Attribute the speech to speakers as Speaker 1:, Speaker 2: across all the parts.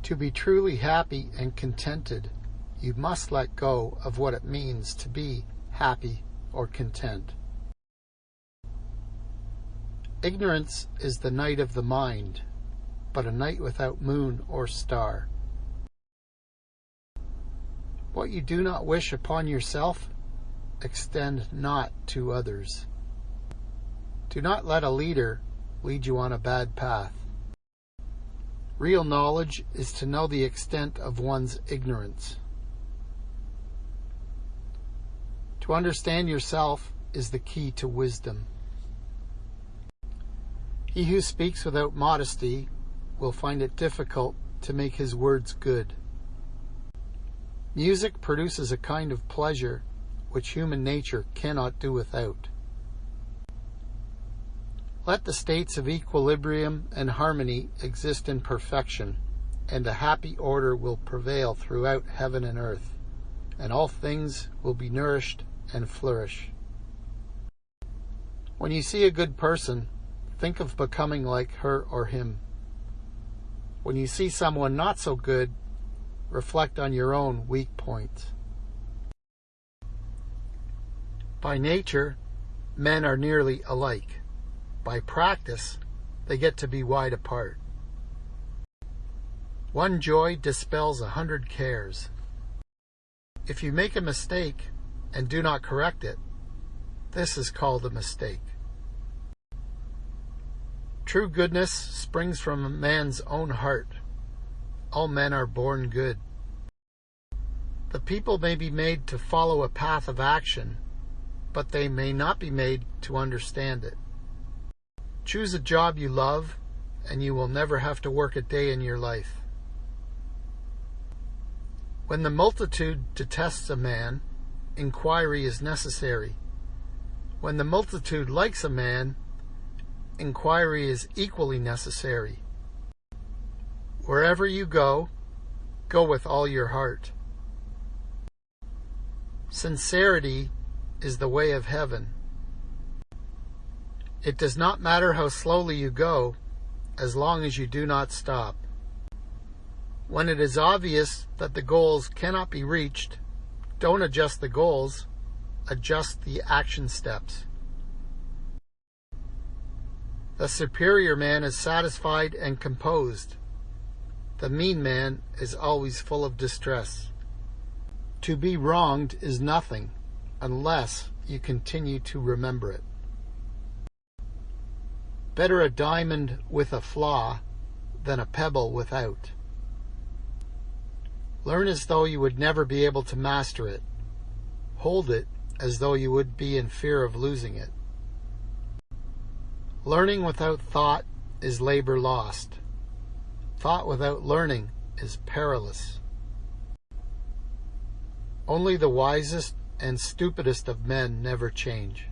Speaker 1: To be truly happy and contented, you must let go of what it means to be happy or content. Ignorance is the night of the mind, but a night without moon or star. What you do not wish upon yourself, extend not to others. Do not let a leader lead you on a bad path. Real knowledge is to know the extent of one's ignorance. To understand yourself is the key to wisdom. He who speaks without modesty will find it difficult to make his words good. Music produces a kind of pleasure which human nature cannot do without. Let the states of equilibrium and harmony exist in perfection, and a happy order will prevail throughout heaven and earth, and all things will be nourished and flourish. When you see a good person, think of becoming like her or him. When you see someone not so good, reflect on your own weak points. By nature, men are nearly alike. By practice, they get to be wide apart. One joy dispels 100 cares. If you make a mistake and do not correct it, this is called a mistake. True goodness springs from a man's own heart. All men are born good. The people may be made to follow a path of action, but they may not be made to understand it. Choose a job you love, and you will never have to work a day in your life. When the multitude detests a man, inquiry is necessary. When the multitude likes a man, inquiry is equally necessary. Wherever you go, go with all your heart. Sincerity is the way of heaven. It does not matter how slowly you go, as long as you do not stop. When it is obvious that the goals cannot be reached, don't adjust the goals, adjust the action steps. The superior man is satisfied and composed. The mean man is always full of distress. To be wronged is nothing, unless you continue to remember it. Better a diamond with a flaw than a pebble without. Learn as though you would never be able to master it. Hold it as though you would be in fear of losing it. Learning without thought is labor lost. Thought without learning is perilous. Only the wisest and stupidest of men never change.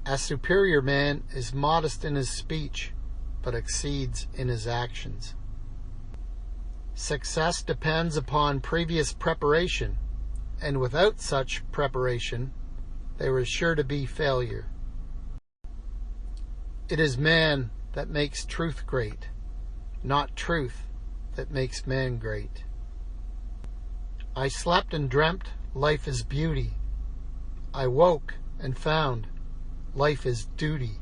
Speaker 1: A superior man is modest in his speech, but exceeds in his actions. Success depends upon previous preparation, and without such preparation, there is sure to be failure. It is man that makes truth great, not truth that makes man great. I slept and dreamt life is beauty. I woke and found life is duty.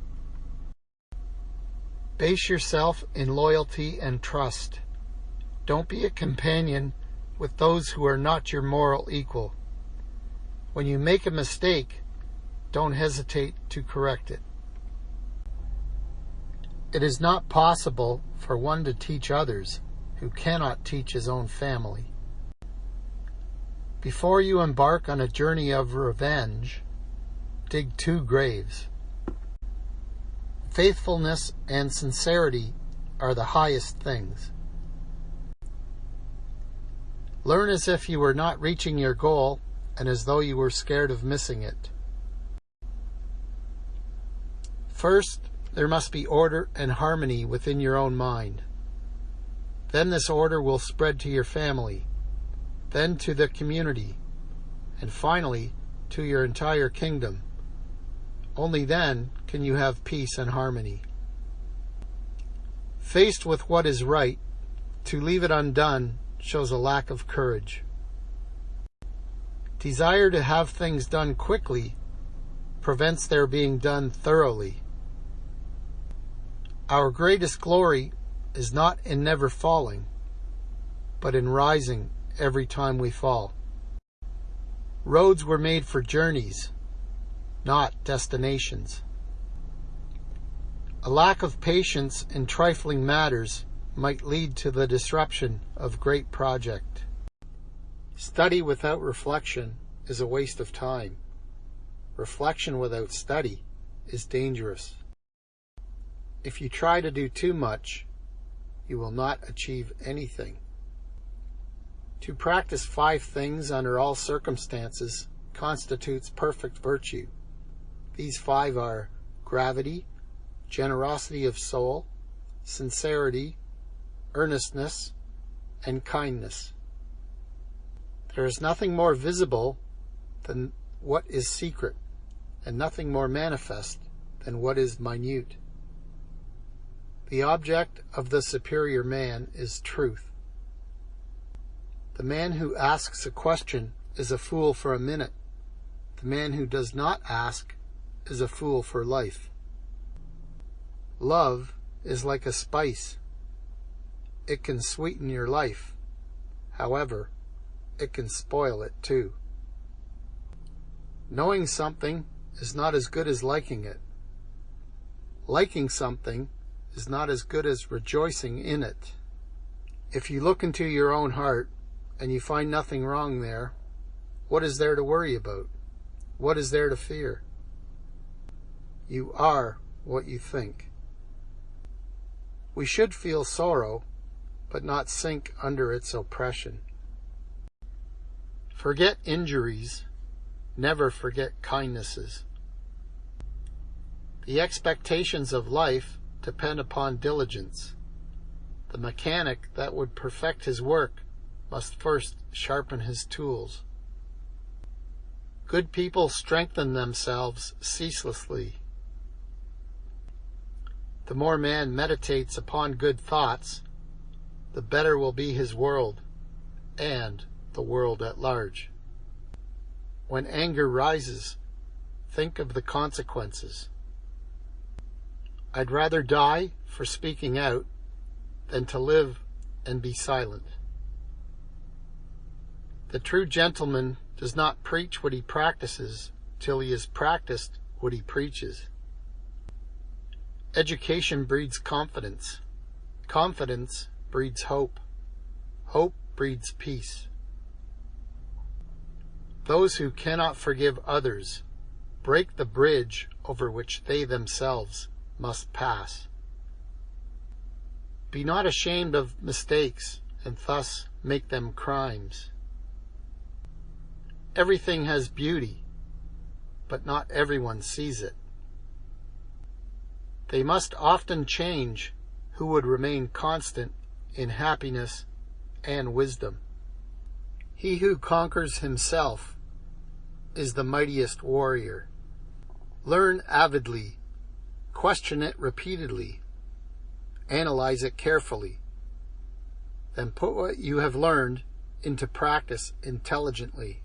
Speaker 1: Base yourself in loyalty and trust. Don't be a companion with those who are not your moral equal. When you make a mistake, don't hesitate to correct it. It is not possible for one to teach others who cannot teach his own family. Before you embark on a journey of revenge, dig 2 graves. Faithfulness and sincerity are the highest things. Learn as if you were not reaching your goal and as though you were scared of missing it. First, there must be order and harmony within your own mind. Then this order will spread to your family, then to the community, and finally to your entire kingdom. Only then can you have peace and harmony. Faced with what is right, To leave it undone shows a lack of courage. Desire to have things done quickly prevents their being done thoroughly. Our greatest glory is not in never falling, but in rising every time we fall. Roads were made for journeys, not destinations. A lack of patience in trifling matters might lead to the disruption of great project. Study without reflection is a waste of time. Reflection without study is dangerous. If you try to do too much, you will not achieve anything. To practice 5 things under all circumstances constitutes perfect virtue. These 5 are gravity, generosity of soul, sincerity, earnestness, and kindness. There is nothing more visible than what is secret, and nothing more manifest than what is minute. The object of the superior man is truth. The man who asks a question is a fool for a minute. The man who does not ask is a fool for life. Love is like a spice. It can sweeten your life. However, it can spoil it too. Knowing something is not as good as liking it. Liking something is not as good as rejoicing in it. If you look into your own heart and you find nothing wrong there, what is there to worry about? What is there to fear? You are what you think. We should feel sorrow, but not sink under its oppression. Forget injuries, never forget kindnesses. The expectations of life depend upon diligence. The mechanic that would perfect his work must first sharpen his tools. Good people strengthen themselves ceaselessly. The more man meditates upon good thoughts, the better will be his world and the world at large. When anger rises, think of the consequences. I'd rather die for speaking out than to live and be silent. The true gentleman does not preach what he practices till he has practiced what he preaches. Education breeds confidence. Confidence breeds hope. Hope breeds peace. Those who cannot forgive others break the bridge over which they themselves must pass. Be not ashamed of mistakes and thus make them crimes. Everything has beauty, but not everyone sees it. They must often change who would remain constant in happiness and wisdom. He who conquers himself is the mightiest warrior. Learn avidly, question it repeatedly, analyze it carefully, then put what you have learned into practice intelligently.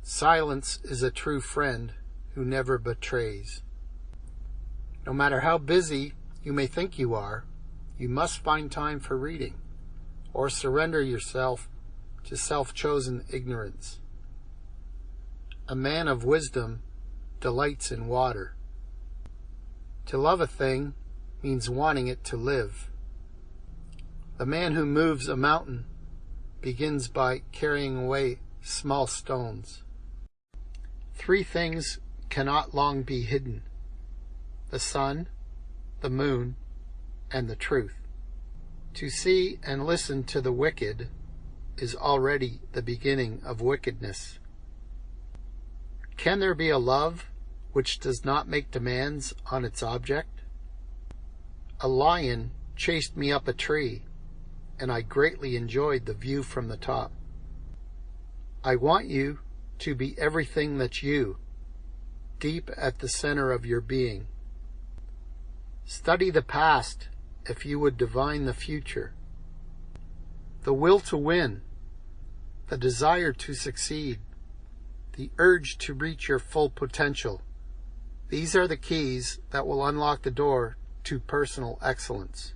Speaker 1: Silence is a true friend who never betrays. No matter how busy you may think you are, you must find time for reading, or surrender yourself to self-chosen ignorance. A man of wisdom delights in water. To love a thing means wanting it to live. The man who moves a mountain begins by carrying away small stones. 3 things cannot long be hidden: the sun, the moon, and the truth. To see and listen to the wicked is already the beginning of wickedness. Can there be a love which does not make demands on its object? A lion chased me up a tree, and I greatly enjoyed the view from the top. I want you to be everything that's you, deep at the center of your being. Study the past if you would divine the future. The will to win, the desire to succeed, the urge to reach your full potential. These are the keys that will unlock the door to personal excellence.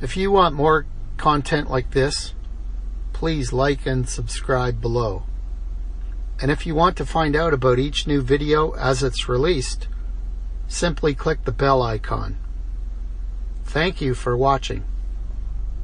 Speaker 1: If you want more content like this, please like and subscribe below. And if you want to find out about each new video as it's released, simply click the bell icon. Thank you for watching.